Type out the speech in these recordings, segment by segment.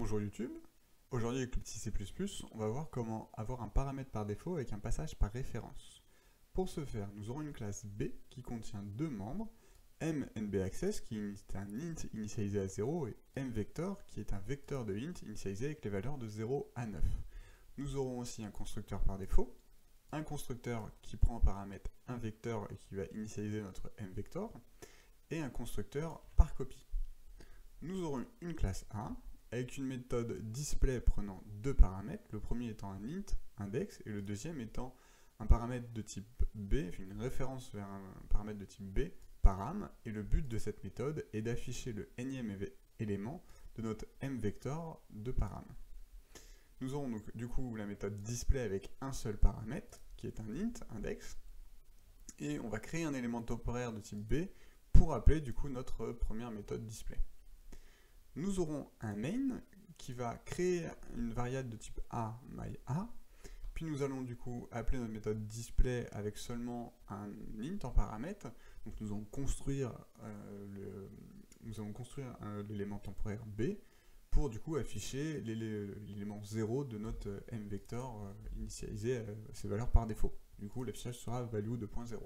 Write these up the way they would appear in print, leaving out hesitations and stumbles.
Bonjour YouTube, aujourd'hui avec le petit C++, on va voir comment avoir un paramètre par défaut avec un passage par référence. Pour ce faire, nous aurons une classe B qui contient deux membres, mNBAccess qui est un int initialisé à 0 et mVector qui est un vecteur de int initialisé avec les valeurs de 0 à 9. Nous aurons aussi un constructeur par défaut, un constructeur qui prend en paramètre un vecteur et qui va initialiser notre mVector, et un constructeur par copie. Nous aurons une classe A avec une méthode display prenant deux paramètres, le premier étant un int, index, et le deuxième étant un paramètre de type B, une référence vers un paramètre de type B, param, et le but de cette méthode est d'afficher le énième élément de notre mVector de param. Nous aurons donc du coup la méthode display avec un seul paramètre, qui est un int, index, et on va créer un élément temporaire de type B pour appeler du coup notre première méthode display. Nous aurons un main qui va créer une variable de type A, myA, puis nous allons du coup appeler notre méthode display avec seulement un int en paramètre, donc nous allons construire l'élément temporaire B pour du coup afficher l'élément 0 de notre mVector initialisé à ses valeurs par défaut. Du coup l'affichage sera value de 0.0.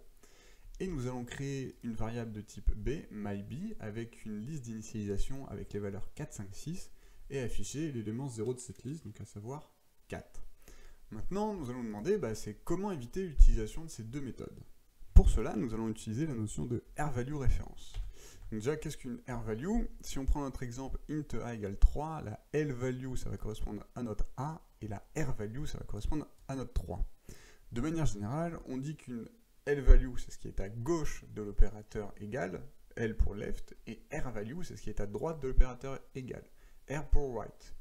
Et nous allons créer une variable de type B, myB, avec une liste d'initialisation avec les valeurs 4, 5, 6, et afficher l'élément 0 de cette liste, donc à savoir 4. Maintenant, nous allons demander c'est comment éviter l'utilisation de ces deux méthodes. Pour cela, nous allons utiliser la notion de rValueRéférence. Donc déjà, qu'est-ce qu'une rValue? Si on prend notre exemple int a égale 3, la lValue, ça va correspondre à notre a, et la rValue, ça va correspondre à notre 3. De manière générale, on dit qu'une lValue, c'est ce qui est à gauche de l'opérateur égal, L pour left, et rValue, c'est ce qui est à droite de l'opérateur égal, R pour right.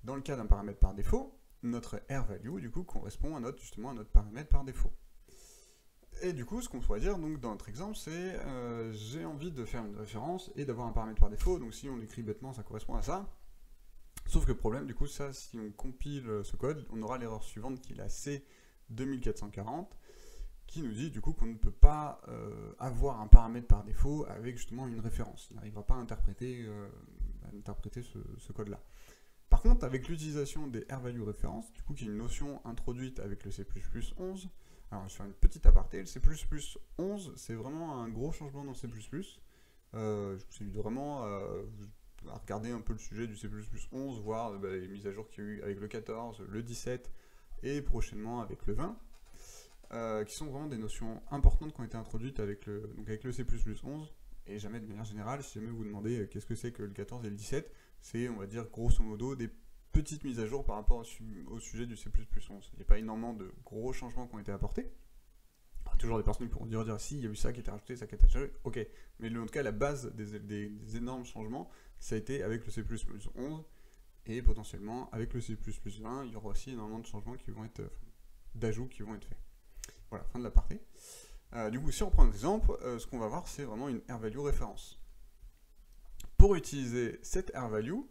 Dans le cas d'un paramètre par défaut, notre rValue, du coup, correspond à justement à notre paramètre par défaut. Et du coup, ce qu'on pourrait dire donc, dans notre exemple, c'est j'ai envie de faire une référence et d'avoir un paramètre par défaut, donc si on l'écrit bêtement, ça correspond à ça. Sauf que le problème, du coup, ça, si on compile ce code, on aura l'erreur suivante qui est la C2440, qui nous dit du coup qu'on ne peut pas avoir un paramètre par défaut avec justement une référence. Il n'arrivera pas à interpréter ce code-là. Par contre, avec l'utilisation des rValueRéférences, du coup qui est une notion introduite avec le C++11, alors je vais faire une petite aparté, le C++11 c'est vraiment un gros changement dans C++. Je vous invite vraiment à regarder un peu le sujet du C++11, voir les mises à jour qu'il y a eu avec le 14, le 17 et prochainement avec le 20. Qui sont vraiment des notions importantes qui ont été introduites avec le C++11, et jamais de manière générale, si jamais vous demandez qu'est-ce que c'est que le 14 et le 17, c'est, on va dire, grosso modo, des petites mises à jour par rapport au sujet du C++11. Il n'y a pas énormément de gros changements qui ont été apportés. Alors, toujours des personnes qui pourront dire si, il y a eu ça qui a été rajouté, ça qui a été rajouté, ok. Mais en tout cas, la base des énormes changements, ça a été avec le C++11, et potentiellement, avec le C++20, il y aura aussi énormément de changements qui vont être, d'ajouts qui vont être faits. Voilà, fin de l'aparté. Du coup, si on prend un exemple, ce qu'on va voir, c'est vraiment une rValueRéférence. Pour utiliser cette rValue,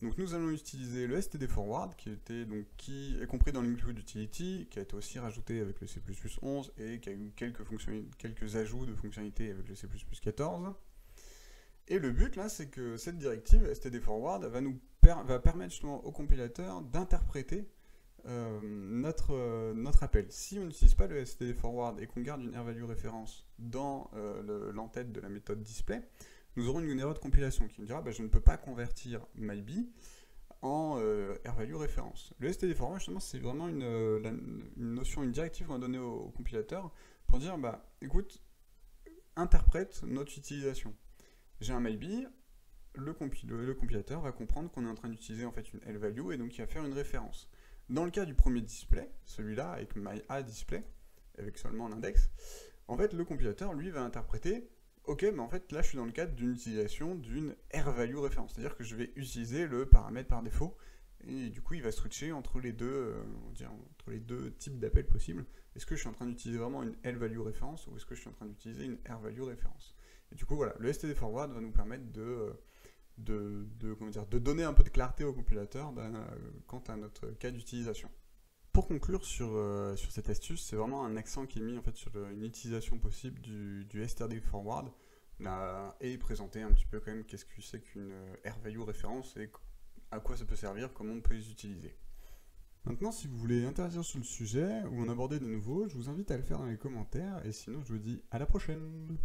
donc nous allons utiliser le stdforward, qui est compris dans l'include utility, qui a été aussi rajouté avec le C++11 et qui a eu quelques ajouts de fonctionnalités avec le C++14. Et le but là, c'est que cette directive stdforward va permettre justement au compilateur d'interpréter notre appel. Si on n'utilise pas le stdforward et qu'on garde une rValueRéférence dans l'entête de la méthode display, nous aurons une erreur de compilation qui nous dira je ne peux pas convertir myB en rValueRéférence. Le stdforward, justement, c'est vraiment une notion, une directive qu'on va donner au compilateur pour dire écoute, interprète notre utilisation. J'ai un myB, le compilateur va comprendre qu'on est en train d'utiliser en fait une lValue et donc il va faire une référence. Dans le cas du premier display, celui-là avec myADisplay, avec seulement l'index, en fait le compilateur lui va interpréter ok, mais en fait là je suis dans le cadre d'une utilisation d'une rValueRéférence, c'est-à-dire que je vais utiliser le paramètre par défaut et du coup il va switcher entre les deux, types d'appels possibles. Est-ce que je suis en train d'utiliser vraiment une lValueRéférence ou est-ce que je suis en train d'utiliser une rValueRéférence? Et du coup voilà, le stdforward va nous permettre de donner un peu de clarté au compilateur quant à notre cas d'utilisation. Pour conclure sur cette astuce, c'est vraiment un accent qui est mis en fait sur une utilisation possible du stdforward et présenter un petit peu quand même qu'est-ce que c'est qu'une rValueRéférence et à quoi ça peut servir, comment on peut les utiliser. Maintenant, si vous voulez interagir sur le sujet ou en aborder de nouveau, je vous invite à le faire dans les commentaires, et sinon je vous dis à la prochaine.